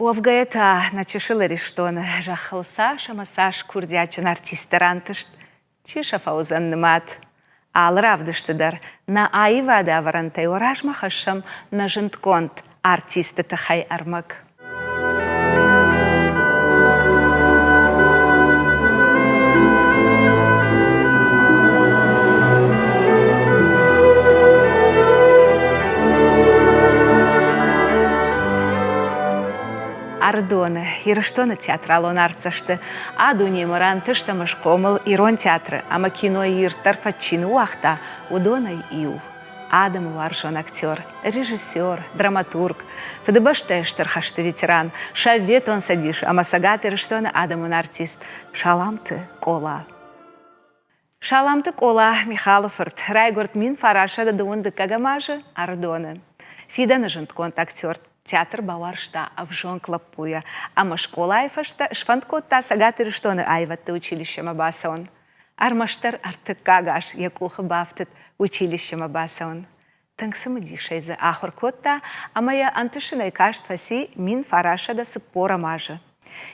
Уавгаета начешила рештон, жахылса шамасаш курдячын артистерантышт, чиша фаузан нымат. Алравдыштыдар, на аивада аварантай оражмахашам на жынтконт артисты тахай армак. Ардоны, ирыштоны театралон арцашты, адуни морантышта машкомыл ирон театры, ама кино иртар фатчину уахта, удоны иу. Адам варшон актер, режиссер, драматург, фдбаштештер хашты ветеран, шавет он садиш, ама сагат ирыштоны Адамун артист, шаламты кола. Шаламты кола Михалофырт, райгорд мин фарашада дуунды кагамажы Ардоны. Фиданы жынтконт актер. Театр баваршта авжон клапуя, ама школа айфашта шванткотта сагат ирыштоны айватты училищем абасаон. Армаштар артык кагаш якуха бафтыт училищем абасаон. Тыңсымы дишайзы ахуркотта, амая антышынай каштваси мин фарашада сыппора мажы.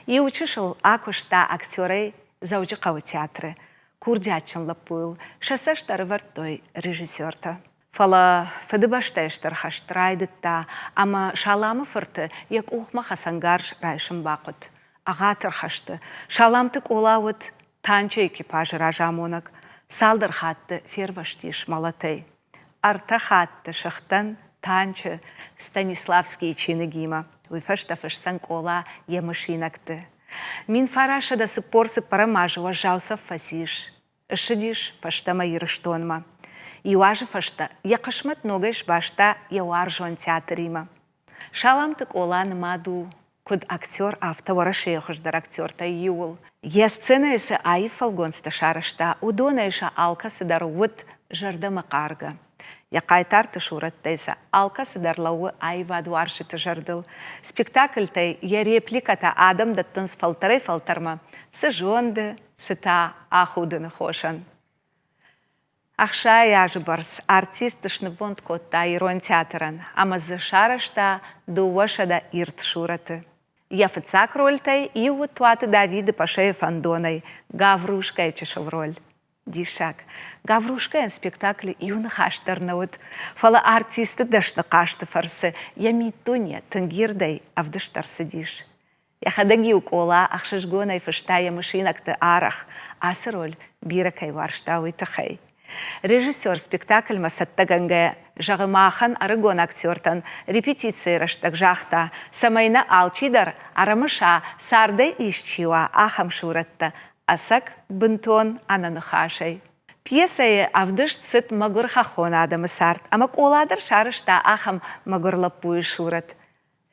И учишыл акушта актерей заучикавы театры. Курдячын лапуил, шасаштары вартой режиссерта. Фала фдбаштештер хаштрайдытта, ама шаламы фырты, як ухма хасангарш райшым бақыт. Ағатыр хашты, шаламтык олауыт танчы экипажы ражамонак, салдыр хатты ферваштиш малатай. Арта хатты шахтан танчы Станиславский чины гима, уйфаштафыш санкола емышинакты. Мин фарашада сыпорсы парамажы важаусов фасиш, шидиш фаштама ирыштонма. Иуажы фашта, яқышмат ногайш башта яуаржон театрима. Шаламтык оланы маду, куд актер автовара шейхождар актерта иуыл. Я сцена эсі айы фалгонста шарышта, удона эша алкасы дар уыт жардама қарга. Я қайтарты шураттайса, алкасы дар лауы айы ваду аршыты жардыл. Спектакльтай я репликата адам даттынс фалтарай фалтарма, сыжонды, сыта ахудыны хошан. Ахша яжы барс, артистышны вонд котта ирон театран, ама зашарашта дуашада ирт шураты. Я фыцак рольтай и вот туаты Давиды Пашеев Андонай, Гаврушка чешел роль. Дишак, Гаврушка спектакль юны хаштарнауд, фала артисты дашны кашты фарсы, я митония тангирдай авдыштарсы диш. Я хадаги укола, ахшашгонай фыштая машинакты арах, асы роль биракай варштауй тахай. Режиссер спектакль масаттаганга жағымахан арыгон актертан репетиции раштак жақта, самайна алчидар арамыша сардай ишчиуа ахам шуратта, асак бынтон ананухашай. Пьесае авдыш цит магур хахон адамы сарт, ама коладыр шарышта ахам магур лапуи шурат.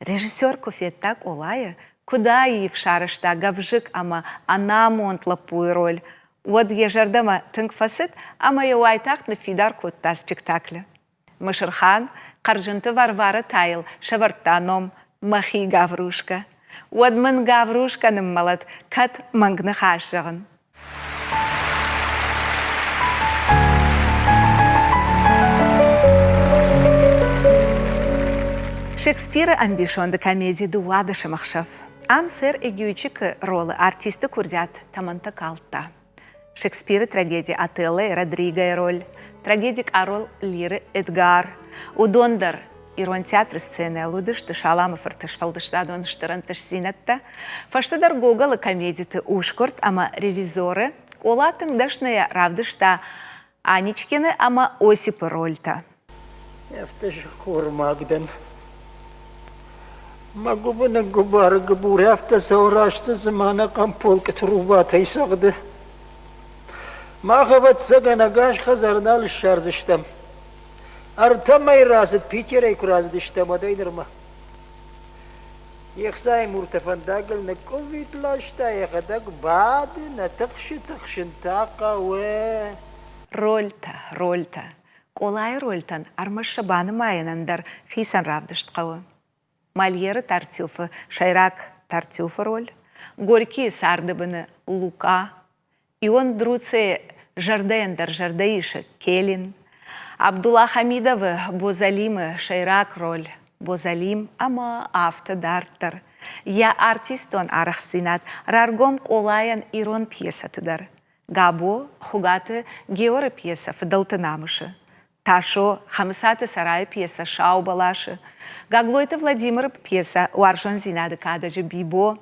Режиссер кофеттак олая, куда ив шарышта гавжик ама анамонт лапуи роль. Вот ежардама тыңфасыт, ама яуайтақ фидар котта спектакля. Мышырхан, қаржынты варвары тайыл, шаварттаном, махи Гаврушка. Вот мын Гаврушканым малат, кат маңгны хашығын. Шекспира амбишонды комедии дуады шамахшав. Ам сэр эгюйчик ролы артисты курдят таманта калта. Шекспира трагедия Отелло и Родриго роль, трагедик Арол Лиры Эдгар, Удондар ирон театр сцены алудышты шаламы фартышфалдышта доныштырантыш зинатта, фаштадар гогалы комедиты ушкорт, ама ревизоры, колатын дашная равдышта Аничкины, ама Осипы рольта. Эфтыш хурмагдан. Могу бы на губары габуры автосаурашты замана камполка трубата и сагды. Махават саганагаш хазарнал шарзыштам. Артамай разыт Питерей кураздыштам адайнырма. Яхсай муртафандагл на ковидлашта яхадаг бады на тахшин-така уэ. Рольта. Колай рольтан армашабаны майынандар хисан равдыштқауы. Мольеры Тартюфы, Шайрак Тартюфы роль. Горькие сардыбыны Лука. Ион Друце Жардендар Жардаиша Келин, Абдулла Хамидовы Бозалимы Шайрак роль, Бозалим ама автодартар, Я артистон арахсинат, раргом колаян ирон пьесатыдар. Габо хугаты георы пьеса фдалтынамышы. Ташо хамсаты сарай пьеса шаубалашы. Гаглойты Владимир пьеса уаржон зинады кадажы бибо.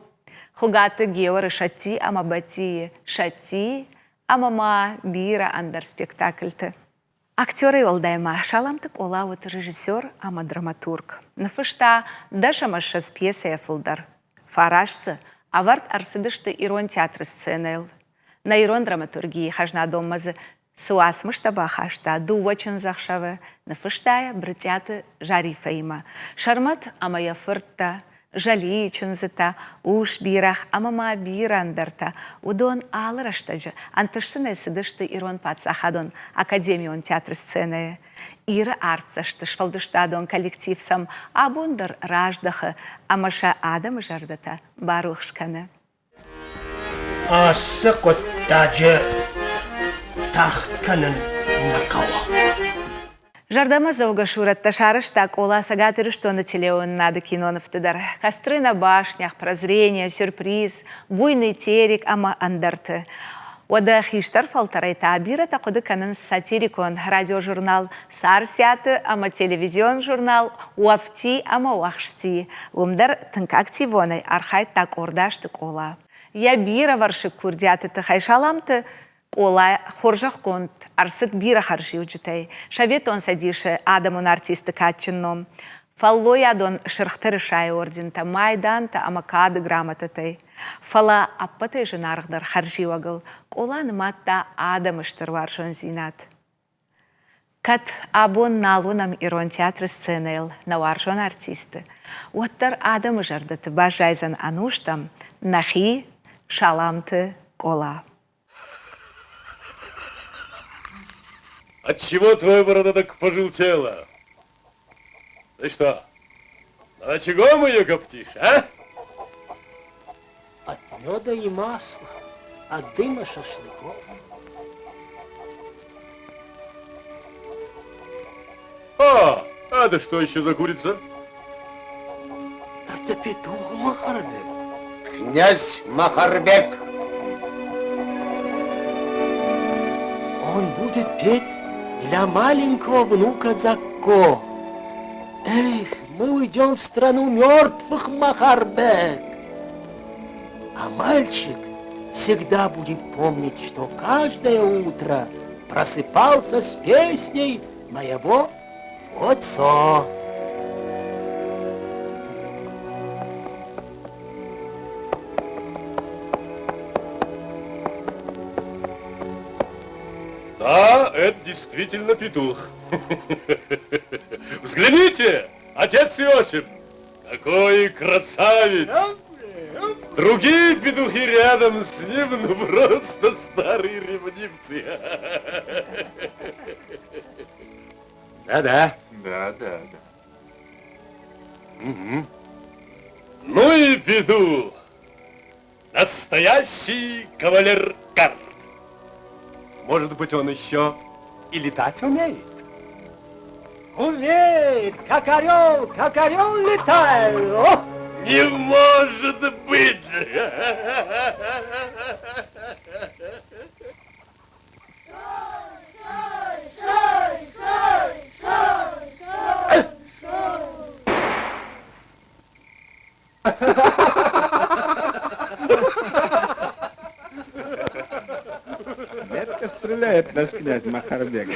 Хугаты георы шати амабати, шати амама бира андар спектакльты. Актеры олдайма шаламтык олауыт режиссер ама драматург. Нафышта дашамаша с пьесой фылдар. Фарашцы аварт арсыдышты ирон театры сценел. На ирон драматургии хажна доммазы суасмышта бахашта дувачын захшавы. Нафыштая брытяты жарифаима. Шармат ама яфыртта. Жали чынзыта, уш бирах, амама бирандарта. Удон алыраштажы, антышыны сыдышты ирон пацахадон, академион театр сцены. Иры арцашты швалдыштадон коллективсам, абундар раждахы, амаша адамы жардата барухшканы. Асы қоттажы тахтканын нақауа. Жардама зауга шуратта шарыштак ола сагатыры, что на телеон надо киноновтыдар. Костры на башнях, прозрение, сюрприз, буйный терек, ама андарты. Ода хиштар фалтарай табира такоды канын сатирикон, радиожурнал сарсяты, ама телевизион журнал уафти, ама уахшти. Умдар тынкактивонай архай так ордаштык ола. Я бира варшык курдяты тыхай шаламты, ола хоржах конт, арсык бира харжи уджитай. Шаветон садише адамун артисты качынном. Фаллой адон шырхтыры шай ордента, майданта амакады грамотатай. Фала аппатай жынарғдар харжи уагыл. Ола ныматта адамыштыр варшон зинат. Кат абон налунам ирон театры сценел, на варшон артисты. Оттар адамы жардаты бажайзан ануштам, нахи шаламты кола. Отчего твоя борода так пожелтела? Ты что, на очагом ее коптишь, а? От меда и масла, от дыма шашлыков. А это что еще за курица? Это петух Махарбек. Князь Махарбек. Он будет петь для маленького внука Закко. Эх, мы уйдем в страну мертвых, Махарбек. А мальчик всегда будет помнить, что каждое утро просыпался с песней моего отца. Да, это действительно петух. Взгляните, отец Иосиф, какой красавец! Другие петухи рядом с ним, ну просто старые ревнивцы. Да-да. Да. Угу. Ну и петух. Настоящий кавалер карт. Может быть, он еще и летать умеет? Умеет, как орел летает. О! Не может быть! Метко стреляет наш князь Махарбек.